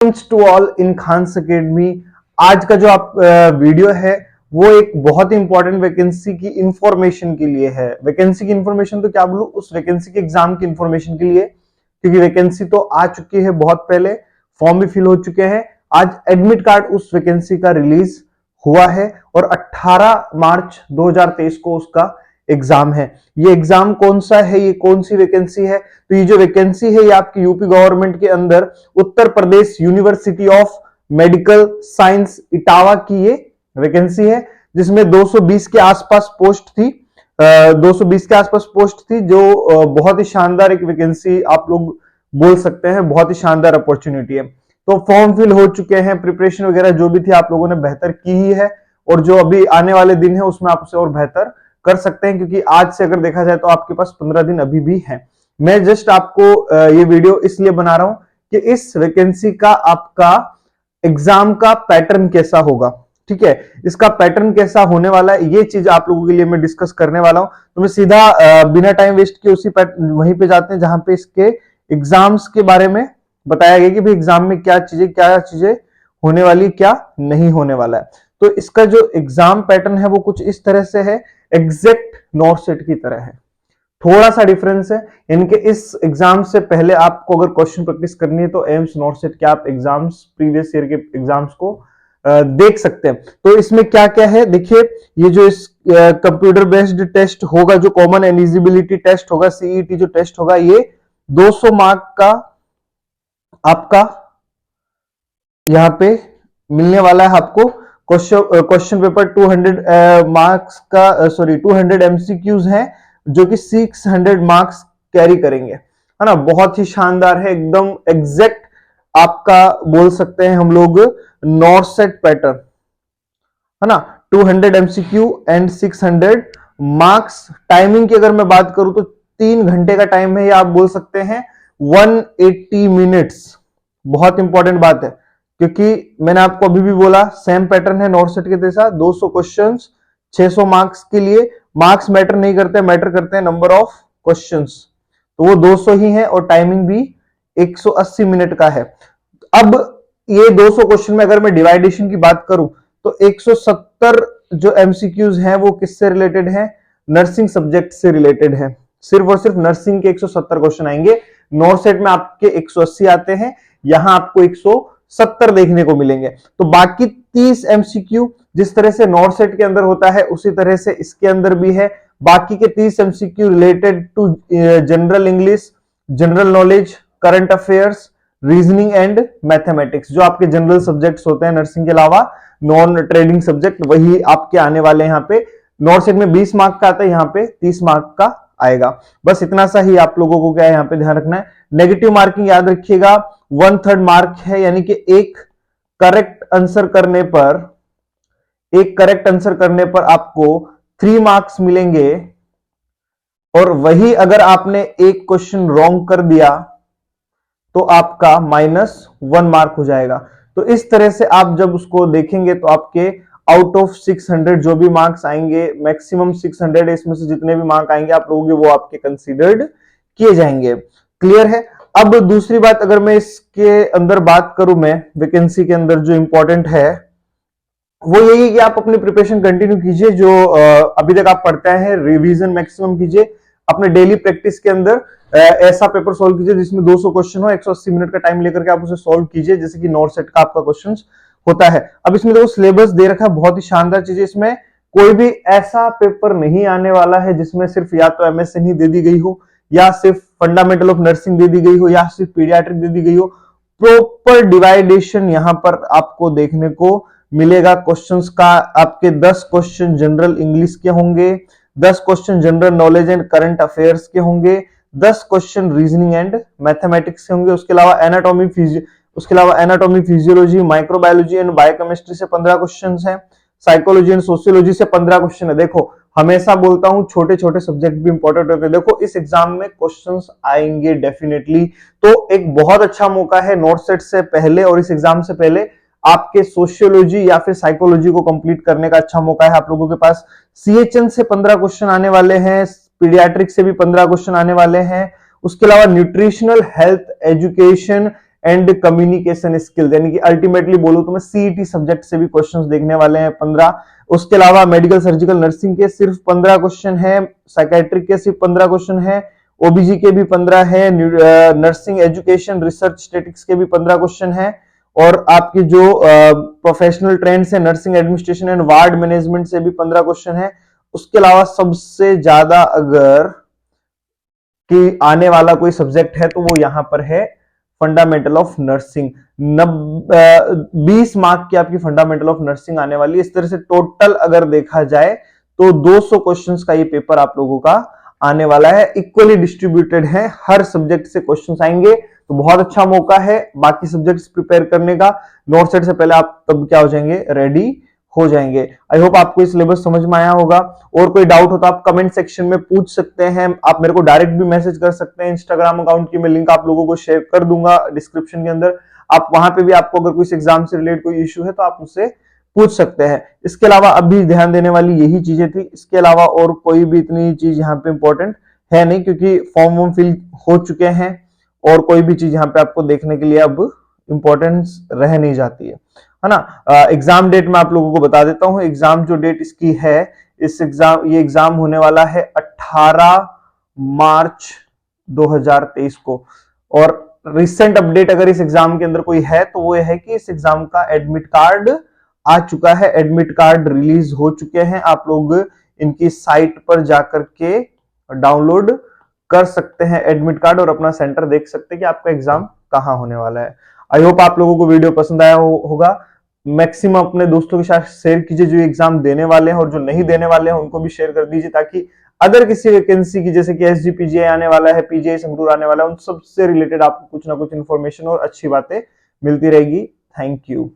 To all in Khan's academy. आज का जो आप वीडियो है वो एक बहुत ही इंपॉर्टेंट वैकेंसी की इंफॉर्मेशन के लिए है। वैकेंसी की इंफॉर्मेशन तो क्या बोलूं, उस वैकेंसी के एग्जाम की इंफॉर्मेशन के लिए, क्योंकि वैकेंसी तो आ चुकी है बहुत पहले, फॉर्म भी फिल हो चुके हैं। आज एडमिट कार्ड उस वैकेंसी का रिलीज हुआ है और 18 मार्च 2023 को उसका एग्जाम है। ये एग्जाम कौन सा है, ये कौन सी वैकेंसी है? तो ये जो वैकेंसी है ये आपकी यूपी गवर्नमेंट के अंदर Uttar Pradesh university of medical science Etawah की ये वैकेंसी है, जिसमें 220 के आसपास पोस्ट थी। 220 के आसपास पोस्ट थी, जो बहुत ही शानदार एक वैकेंसी आप लोग बोल सकते हैं, बहुत ही शानदार अपॉर्चुनिटी है। तो फॉर्म फिल हो चुके हैं, प्रिपरेशन वगैरह जो भी थी आप लोगों ने बेहतर की ही है, और जो अभी आने वाले दिन है उसमें आप उसे और बेहतर कर सकते हैं, क्योंकि आज से अगर देखा जाए तो आपके पास 15 दिन अभी भी है। मैं जस्ट आपको ये वीडियो इसलिए बना रहा हूं कि इस वैकेंसी का आपका एग्जाम का पैटर्न कैसा होगा, ठीक है, इसका पैटर्न कैसा होने वाला है, ये चीज आप लोगों के लिए मैं डिस्कस करने वाला हूं। तो मैं सीधा बिना टाइम वेस्ट किए उसी वहीं पे जाते हैं जहां पे इसके एग्जाम्स के बारे में बताया गया कि भाई एग्जाम में क्या चीजें होने वाली, क्या नहीं होने वाला है। तो इसका जो एग्जाम पैटर्न है वो कुछ इस तरह से है, एग्जैक्ट नॉर्सेट की तरह है। थोड़ा सा डिफरेंस है इनके। इस एग्जाम से पहले आपको अगर क्वेश्चन प्रैक्टिस करनी है तो एम्स नॉर्सेट के आप एग्जाम्स, प्रीवियस ईयर के एग्जाम्स को देख सकते हैं। तो इसमें क्या क्या है देखिए, ये जो इस कंप्यूटर बेस्ड टेस्ट होगा, जो कॉमन एलिजिबिलिटी टेस्ट होगा, सीईटी जो टेस्ट होगा, ये 200 मार्क का आपका यहां पे मिलने वाला है आपको। क्वेश्चन पेपर 200 मार्क्स का, सॉरी 200 एमसीक्यूज हैं, जो कि 600 मार्क्स कैरी करेंगे, है ना। बहुत ही शानदार है, एकदम एग्जैक्ट आपका बोल सकते हैं हम लोग नॉर्सेट पैटर्न, है ना। 200 एमसीक्यू एंड 600 मार्क्स। टाइमिंग की अगर मैं बात करूं तो 3 घंटे का टाइम है, या आप बोल सकते हैं 180 मिनट्स। बहुत इंपॉर्टेंट बात है, क्योंकि मैंने आपको अभी भी बोला सेम पैटर्न है नॉर्सेट के जैसा। 200 क्वेश्चंस 600 मार्क्स के लिए। मार्क्स मैटर नहीं करते, मैटर करते हैं नंबर ऑफ क्वेश्चंस। तो वो 200 ही है और टाइमिंग भी 180 मिनट का है। अब ये 200 क्वेश्चन में अगर मैं डिवाइडेशन की बात करूं तो 170 जो एमसीक्यूज हैं वो किससे रिलेटेड है? नर्सिंग सब्जेक्ट से रिलेटेड है। सिर्फ और सिर्फ नर्सिंग के 170 क्वेश्चन आएंगे। नॉर्सेट में आपके 180 आते हैं, यहां आपको 170 देखने को मिलेंगे। तो बाकी 30 एमसीक्यू जिस तरह से नॉर्सेट के अंदर होता है उसी तरह से इसके अंदर भी है। बाकी के 30 MCQ related to general English, general knowledge, current affairs, reasoning and mathematics, जो आपके जनरल सब्जेक्ट्स होते हैं नर्सिंग के अलावा, नॉन ट्रेडिंग सब्जेक्ट, वही आपके आने वाले हैं। यहाँ पे नॉर्सेट में 20 मार्क का आता है, यहाँ पे 30 मार्क का आएगा। बस इतना सा ही आप लोगों को क्या है यहाँ पे ध्यान रखना है। नेगेटिव मार्किंग याद रखिएगा, 1/3 मार्क है, यानी कि एक करेक्ट आंसर करने पर आपको 3 मार्क्स मिलेंगे, और वही अगर आपने एक क्वेश्चन रॉन्ग कर दिया तो आपका -1 मार्क हो जाएगा। तो इस तरह से आप जब उसको देखेंगे तो आपके आउट ऑफ 600 जो भी मार्क्स आएंगे, मैक्सिमम 600 है, इसमें से जितने भी मार्क आएंगे आप लोगों के वो आपके कंसीडर्ड किए जाएंगे। क्लियर है। अब दूसरी बात अगर मैं इसके अंदर बात करूं, मैं वैकेंसी के अंदर जो इंपॉर्टेंट है वो यही है कि आप अपनी प्रिपरेशन कंटिन्यू कीजिए। जो अभी तक आप पढ़ते हैं रिवीजन मैक्सिमम कीजिए। अपने डेली प्रैक्टिस के अंदर ऐसा पेपर सॉल्व कीजिए जिसमें 200 क्वेश्चन हो, 180 मिनट का टाइम लेकर के आप उसे सॉल्व कीजिए, जैसे कि नॉर्सेट का आपका क्वेश्चन होता है। अब इसमें देखो सिलेबस दे रखा है, बहुत ही शानदार चीज है। इसमें कोई भी ऐसा पेपर नहीं आने वाला है जिसमें सिर्फ या तो एमएसएन ही दे दी गई हो, या सिर्फ फंडामेंटल ऑफ नर्सिंग दे दी गई हो, या सिर्फ पीडियाट्रिक दे दी गई हो। प्रॉपर डिवाइडेशन यहां पर आपको देखने को मिलेगा। क्वेश्चंस का आपके 10 क्वेश्चन जनरल इंग्लिश के होंगे, 10 question general knowledge and current affairs के होंगे, 10 क्वेश्चन रीजनिंग एंड मैथमेटिक्स के होंगे। उसके अलावा anatomy, physiology, microbiology and biochemistry से 15 क्वेश्चन हैं। साइकोलॉजी एंड सोशियोलॉजी से 15 क्वेश्चन है। देखो हमेशा बोलता हूं छोटे छोटे सब्जेक्ट भी इंपॉर्टेंट होते हैं। देखो इस एग्जाम में क्वेश्चंस आएंगे डेफिनेटली, तो एक बहुत अच्छा मौका है नॉर्सेट से पहले और इस एग्जाम से पहले आपके सोशियोलॉजी या फिर साइकोलॉजी को कंप्लीट करने का अच्छा मौका है आप लोगों के पास। सीएचएन से 15 क्वेश्चन आने वाले हैं, पीडियाट्रिक से भी 15 क्वेश्चन आने वाले हैं। उसके अलावा nutritional health education and communication skill, यानी कि अल्टीमेटली बोलूं तो मैं सीईटी सब्जेक्ट से भी क्वेश्चंस देखने वाले हैं 15। उसके अलावा मेडिकल सर्जिकल नर्सिंग के सिर्फ 15 क्वेश्चन है, साइकेट्रिक के सिर्फ 15 क्वेश्चन है, ओबीजी के भी 15 है, नर्सिंग एजुकेशन रिसर्च स्टेटिक्स के भी 15 क्वेश्चन है, और आपकी जो प्रोफेशनल ट्रेंड्स है nursing administration and ward management से भी 15 क्वेश्चन है। उसके अलावा सबसे ज्यादा अगर कि आने वाला कोई सब्जेक्ट है तो वो यहां पर है फंडामेंटल ऑफ नर्सिंग। 20 मार्क की आपकी फंडामेंटल ऑफ नर्सिंग आने वाली है। इस तरह से टोटल अगर देखा जाए तो 200 क्वेश्चंस का ये पेपर आप लोगों का आने वाला है, इक्वली डिस्ट्रीब्यूटेड है, हर सब्जेक्ट से क्वेश्चंस आएंगे, तो बहुत अच्छा मौका है बाकी सब्जेक्ट्स प्रिपेयर करने का। नोट सेट से पहले आप तब क्या हो जाएंगे, रेडी हो जाएंगे। आई होप आपको सिलेबस समझ में आया होगा। और कोई डाउट हो तो आप कमेंट सेक्शन में पूछ सकते हैं, आप मेरे को डायरेक्ट भी मैसेज कर सकते हैं। इंस्टाग्राम अकाउंट की मैं लिंक आप लोगों को शेयर कर दूंगा डिस्क्रिप्शन के अंदर, आप वहां पे भी आपको अगर कोई एग्जाम से रिलेटेड कोई इश्यू है तो आप मुझसे पूछ सकते हैं। इसके अलावा अभी ध्यान देने वाली यही चीजें थी, इसके अलावा और कोई भी इतनी चीज यहाँ पे इंपॉर्टेंट है नहीं, क्योंकि फॉर्म वॉर्म फिल हो चुके हैं और कोई भी चीज यहाँ पे आपको देखने के लिए अब इंपॉर्टेंस रह नहीं जाती है ना। एग्जाम डेट मैं आप लोगों को बता देता हूँ। एग्जाम जो डेट इसकी है, ये एग्जाम होने वाला है 18 मार्च 2023 को। और रिसेंट अपडेट अगर इस एग्जाम के अंदर कोई है तो वो है कि इस एग्जाम का एडमिट कार्ड आ चुका है, एडमिट कार्ड रिलीज हो चुके हैं। आप लोग इनकी साइट पर जाकर के डाउनलोड कर सकते हैं एडमिट कार्ड और अपना सेंटर देख सकते हैं कि आपका एग्जाम कहां होने वाला है। आई होप आप लोगों को वीडियो पसंद आया होगा। मैक्सिमम अपने दोस्तों के साथ शेयर कीजिए जो एग्जाम देने वाले हैं, और जो नहीं देने वाले हैं उनको भी शेयर कर दीजिए, ताकि अगर किसी वैकेंसी की, जैसे कि एसजीपीजीआई आने वाला है, पीजीआई संगरूर आने वाला है, उन सबसे रिलेटेड आपको कुछ ना कुछ इन्फॉर्मेशन और अच्छी बातें मिलती रहेगी। Thank you.